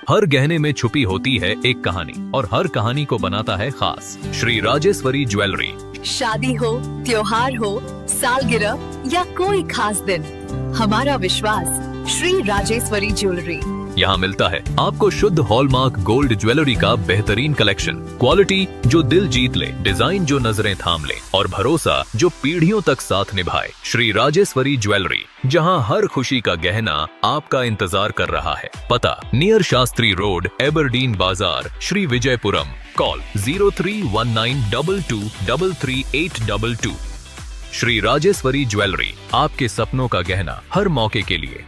हर गहने में छुपी होती है एक कहानी और हर कहानी को बनाता है खास। श्री राजेश्वरी ज्वेलरी। शादी हो, त्योहार हो, सालगिरह या कोई खास दिन, हमारा विश्वास श्री राजेश्वरी ज्वेलरी। यहाँ मिलता है आपको शुद्ध हॉलमार्क गोल्ड ज्वेलरी का बेहतरीन कलेक्शन, क्वालिटी जो दिल जीत ले, डिजाइन जो नजरें थाम ले और भरोसा जो पीढ़ियों तक साथ निभाए। श्री राजेश्वरी ज्वेलरी, जहाँ हर खुशी का गहना आपका इंतजार कर रहा है। पता नियर शास्त्री रोड, एबरडीन बाजार, श्री विजयपुरम। कॉल 031922333822। श्री राजेश्वरी ज्वेलरी, आपके सपनों का गहना हर मौके के लिए।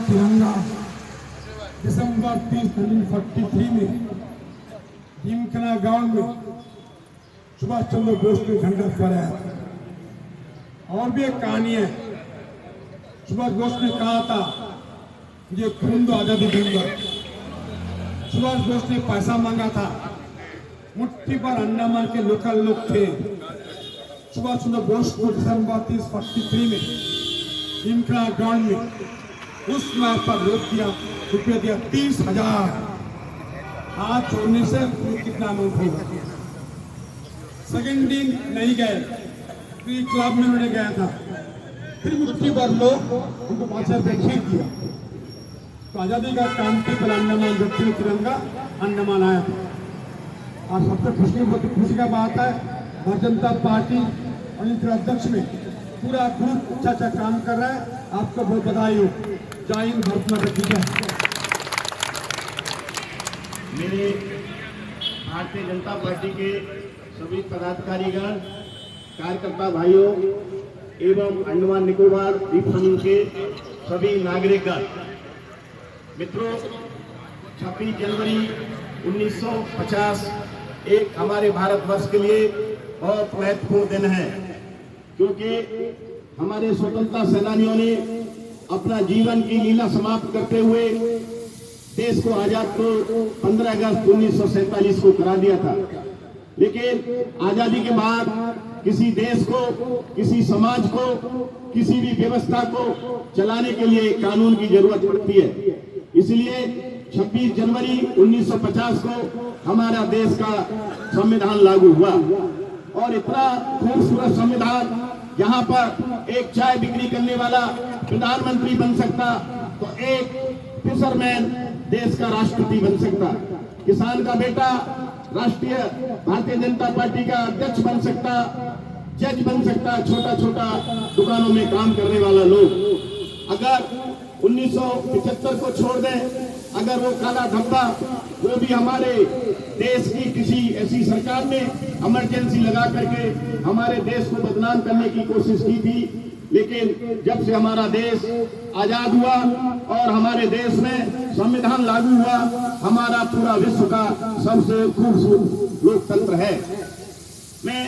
तिरंगा दिसंबर 30, 1943 में भीमकला गांव में सुभाष चंद्र बोस ने झंडा फहराया। और भी एक कहानी है, सुभाष बोस ने कहा था मुझे खून दो आजादी दूंगा। सुभाष बोस ने पैसा मांगा था, मुट्ठी पर अंडमान के लोकल लोग थे। सुभाष चंद्र बोस को दिसंबर 30, 1943 में भीमकला गांव में उस मैच पर रोक दिया, रुपये दिया 30,000। हाथ छोड़ने से कितना अमाउंट होगा। सेकेंड दिन नहीं गए, फिर क्लब में उन्होंने गया था, फिर मुट्ठी भर लोग उनको 5,000 रुपये खींच दिया। तो आजादी का क्रांति पर अंडमान व्यक्ति तिरंगा अंडमान आया था। और सबसे खुशी का बात है, भारतीय जनता पार्टी और इनके अध्यक्ष में पूरा ग्रुप अच्छा काम कर रहा है। आपको बहुत बधाई हो। जय हिंद, भारत माता की जय। मेरे भारतीय जनता पार्टी के सभी पदाधिकारीगण, कार्यकर्ता भाइयों एवं अंडमान निकोबार द्वीप समूह के सभी नागरिकगण, मित्रों, 26 जनवरी 1950 एक हमारे भारतवर्ष के लिए बहुत महत्वपूर्ण दिन है। क्योंकि हमारे स्वतंत्रता सेनानियों ने अपना जीवन की लीला समाप्त करते हुए देश को आजाद को 15 अगस्त 1947 को करा दिया था। लेकिन आजादी के बाद किसी देश को, किसी समाज को, किसी भी व्यवस्था को चलाने के लिए कानून की जरूरत पड़ती है। इसलिए 26 जनवरी 1950 को हमारा देश का संविधान लागू हुआ और इतना खूबसूरत संविधान, यहाँ पर एक चाय बिक्री करने वाला प्रधानमंत्री बन सकता तो एक फिशरमैन देश का राष्ट्रपति बन सकता, किसान का बेटा राष्ट्रीय भारतीय जनता पार्टी का अध्यक्ष बन सकता, जज बन सकता, छोटा छोटा दुकानों में काम करने वाला लोग। अगर 1975 को छोड़ दें, अगर वो काला धब्बा वो भी हमारे देश की किसी ऐसी सरकार ने इमरजेंसी लगा करके हमारे देश को बदनाम करने की कोशिश की थी, लेकिन जब से हमारा देश आजाद हुआ और हमारे देश में संविधान लागू हुआ, हमारा पूरा विश्व का सबसे खूबसूरत लोकतंत्र है। मैं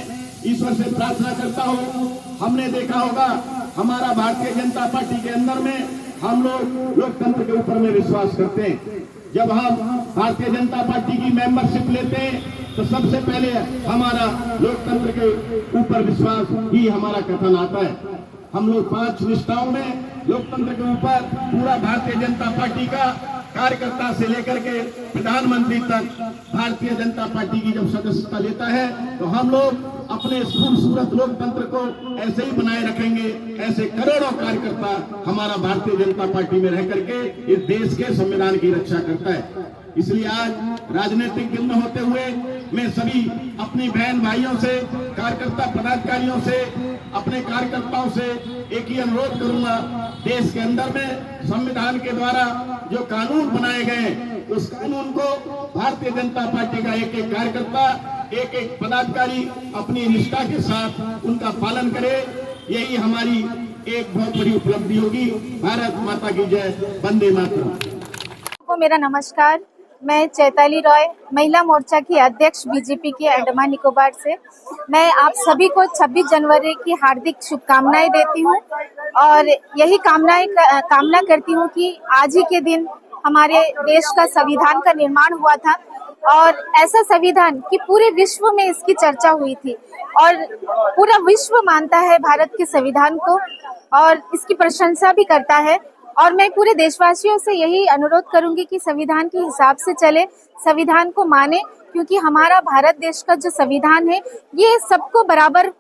ईश्वर से प्रार्थना करता हूँ, हमने देखा होगा हमारा भारतीय जनता पार्टी के अंदर में हम लोग लोकतंत्र के ऊपर में विश्वास करते हैं। जब हम भारतीय जनता पार्टी की मेंबरशिप लेते हैं तो सबसे पहले हमारा लोकतंत्र के ऊपर विश्वास ही हमारा कथन आता है। हम लोग 5 निष्ठाओं में लोकतंत्र के ऊपर पूरा भारतीय जनता पार्टी का कार्यकर्ता से लेकर के प्रधानमंत्री तक भारतीय जनता पार्टी की जब सदस्यता लेता है तो हम लोग अपने खूबसूरत लोकतंत्र को ऐसे ही बनाए रखेंगे। ऐसे करोड़ों कार्यकर्ता हमारा भारतीय जनता पार्टी में रह करके इस देश के संविधान की रक्षा करता है। इसलिए आज राजनीतिक दिन में होते हुए मैं सभी अपनी बहन भाइयों से, कार्यकर्ता पदाधिकारियों से, अपने कार्यकर्ताओं से एक ही अनुरोध करूंगा, देश के अंदर में संविधान के द्वारा जो कानून बनाए गए उस कानून को भारतीय जनता पार्टी का एक एक कार्यकर्ता, एक एक पदाधिकारी अपनी निष्ठा के साथ उनका पालन करे। यही हमारी एक बहुत बड़ी उपलब्धि होगी। भारत माता की जय, वंदे मातरम। मेरा नमस्कार, मैं चैताली रॉय, महिला मोर्चा की अध्यक्ष बीजेपी के अंडमान निकोबार से। मैं आप सभी को 26 जनवरी की हार्दिक शुभकामनाएं देती हूं और यही कामना करती हूं कि आज ही के दिन हमारे देश का संविधान का निर्माण हुआ था और ऐसा संविधान कि पूरे विश्व में इसकी चर्चा हुई थी और पूरा विश्व मानता है भारत के संविधान को और इसकी प्रशंसा भी करता है। और मैं पूरे देशवासियों से यही अनुरोध करूंगी कि संविधान के हिसाब से चले, संविधान को माने, क्योंकि हमारा भारत देश का जो संविधान है ये सबको बराबर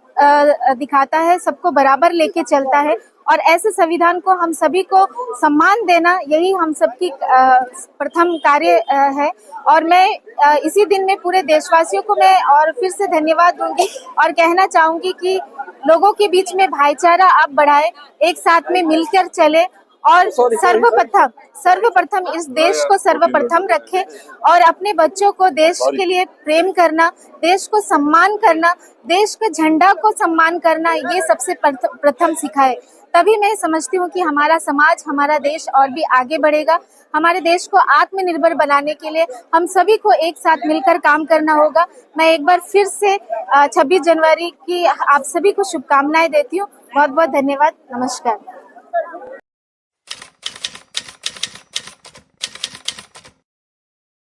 दिखाता है, सबको बराबर लेके चलता है और ऐसे संविधान को हम सभी को सम्मान देना यही हम सबकी प्रथम कार्य है। और मैं इसी दिन में पूरे देशवासियों को मैं और फिर से धन्यवाद दूंगी और कहना चाहूंगी कि लोगों के बीच में भाईचारा आप बढ़ाए, एक साथ में मिलकर चले और सर्वप्रथम इस देश को सर्वप्रथम रखें और अपने बच्चों को देश के लिए प्रेम करना, देश को सम्मान करना, देश के झंडा को सम्मान करना, ये सबसे प्रथम सिखाए। तभी मैं समझती हूँ कि हमारा समाज, हमारा देश और भी आगे बढ़ेगा। हमारे देश को आत्मनिर्भर बनाने के लिए हम सभी को एक साथ मिलकर काम करना होगा। मैं एक बार फिर से 26 जनवरी की आप सभी को शुभकामनाएं देती हूँ। बहुत बहुत धन्यवाद। नमस्कार।